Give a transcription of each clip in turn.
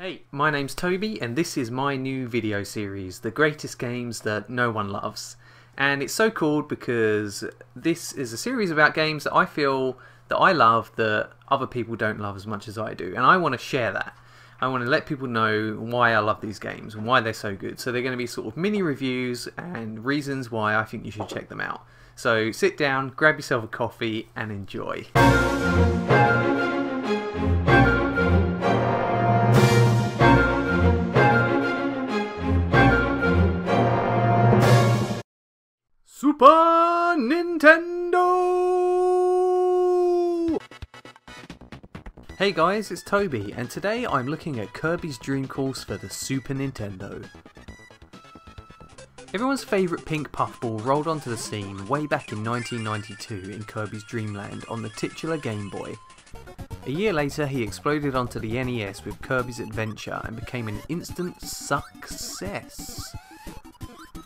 Hey, my name's Toby and this is my new video series, The Greatest Games That No One Loves. And it's so called because this is a series about games that I feel that I love that other people don't love as much as I do. And I want to share that. I want to let people know why I love these games and why they're so good. So they're going to be sort of mini reviews and reasons why I think you should check them out. So sit down, grab yourself a coffee and enjoy. Super Nintendo! Hey guys, it's Toby, and today I'm looking at Kirby's Dream Course for the Super Nintendo. Everyone's favourite pink puffball rolled onto the scene way back in 1992 in Kirby's Dream Land on the titular Game Boy. A year later he exploded onto the NES with Kirby's Adventure and became an instant success.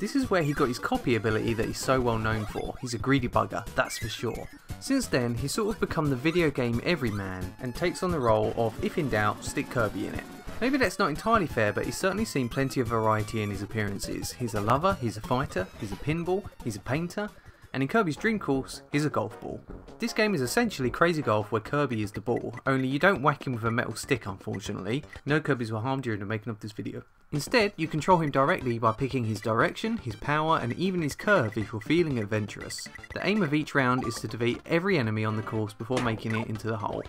This is where he got his copy ability that he's so well known for. He's a greedy bugger, that's for sure. Since then, he's sort of become the video game everyman and takes on the role of, if in doubt, stick Kirby in it. Maybe that's not entirely fair, but he's certainly seen plenty of variety in his appearances. He's a lover, he's a fighter, he's a pinball, he's a painter, and in Kirby's Dream Course, he's a golf ball. This game is essentially Crazy Golf where Kirby is the ball, only you don't whack him with a metal stick unfortunately. No Kirbys were harmed during the making of this video. Instead, you control him directly by picking his direction, his power, and even his curve if you're feeling adventurous. The aim of each round is to defeat every enemy on the course before making it into the hole.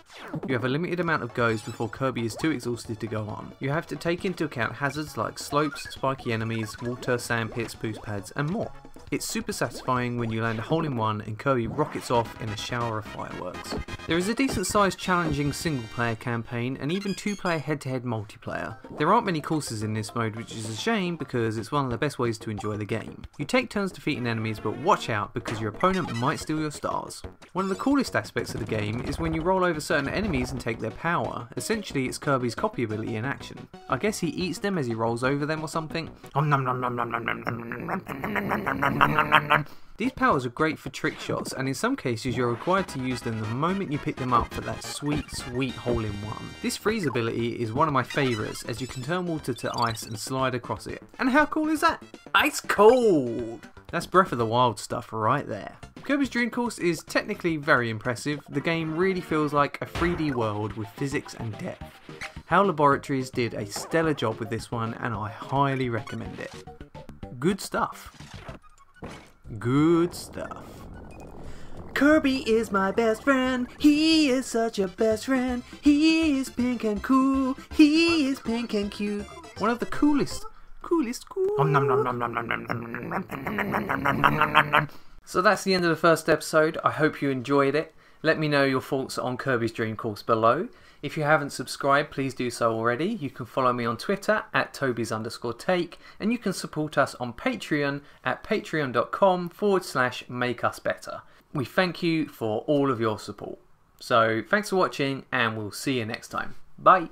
You have a limited amount of goes before Kirby is too exhausted to go on. You have to take into account hazards like slopes, spiky enemies, water, sand pits, boost pads, and more. It's super satisfying when you land a hole-in-one and Kirby rockets off in a shower of fireworks. There is a decent sized challenging single player campaign and even 2-player head-to-head multiplayer. There aren't many courses in this mode, which is a shame because it's one of the best ways to enjoy the game. You take turns defeating enemies, but watch out because your opponent might steal your stars. One of the coolest aspects of the game is when you roll over certain enemies and take their power. Essentially it's Kirby's copy ability in action. I guess he eats them as he rolls over them or something. These powers are great for trick shots, and in some cases you're required to use them the moment you pick them up for that sweet hole-in-one. This freeze ability is one of my favourites as you can turn water to ice and slide across it. And how cool is that? Ice cold! That's Breath of the Wild stuff right there. Kirby's Dream Course is technically very impressive. The game really feels like a 3D world with physics and depth. HAL Laboratories did a stellar job with this one and I highly recommend it. Good stuff. Good stuff. Kirby is my best friend. He is such a best friend. He is pink and cool. He is pink and cute. One of the coolest. So that's the end of the first episode. I hope you enjoyed it. Let me know your thoughts on Kirby's Dream Course below. If you haven't subscribed, please do so already. You can follow me on Twitter at Tobys_take, and you can support us on Patreon at patreon.com/makeusbetter. We thank you for all of your support. So thanks for watching and we'll see you next time. Bye.